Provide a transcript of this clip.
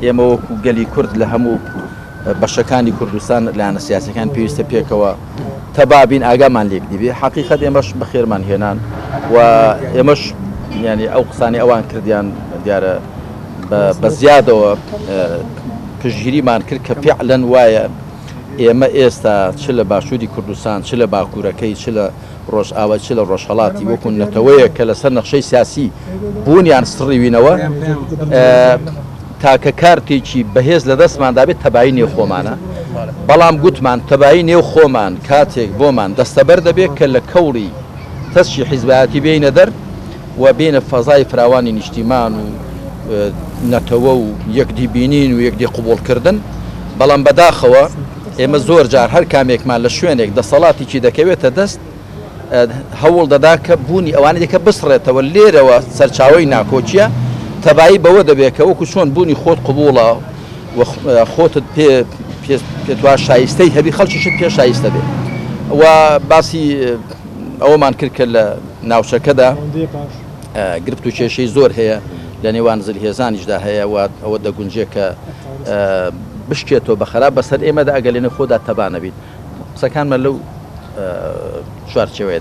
ئێمە وەکو گەلی کورد لە هەموو بەشەکانی کوردستان لایەنە سیاسەکان پێویستە پێکەوە تەبابین ئاگامان لێک دیبێ حەقیقەت ئێمەش بەخێرمان هێنان و ئێمەش ینی ئەو قسانی ئەوان کردیان دیارە بە زیادەوە پشگیریمان کرد کە فعلەن وایە ئێمە ئێستا چ لە باشووری کوردستان چ لە باکوورەکەی چ لە ڕۆژئاوا چ لە ڕۆژهەڵاتی وەکو نەتەوەیە کە لەسەر نەخشەی سیاسی بوونیان سڕیوینەوە تاکە کارتێکی بەهێز لە دەستماندا بێت تەبایی نێو خۆمانە بەڵام گوتمان تەبایی نێو خۆمان کاتێک بۆمان دەستەبەر دەبێت کە لە کەوڵی تەسشی حیزبایەتی بینە دەر و بینە فەزای فراوانی نیشتیمان و نەتەوە و یەکدیبینین و یەکدی قوبوڵکردن بەڵام بەداخەوە ئێمە زۆر جار هەر کامێکمان لە شوێنێک دەسەڵاتێکی دەکەوێتە دەست هەوڵ دەدا کە بوونی ئەوانە دێکە بسڕێتەوە لێرەوە سەرچاوی ناکۆچیە تەبایی بەوە دەبێت کە وەکو چۆن بوونی خۆت قبوڵە خۆتت پێتوا شایستەی هەبی خەڵکیشت پێ شایستە بێت و باسی ئەوەمان کرد کە لە ناوچەکەدا گرفت و کێشەی زۆر هەیە لە نێوان زلهێزانیشدا هەیە و ئەوە دەگونجێت کە بشکێتەوە بەخراپ بەسەر ئێمەدا ئەگەلێنە خۆدا تەبانە بیت قسەکانمە لەو چوارچێوەیە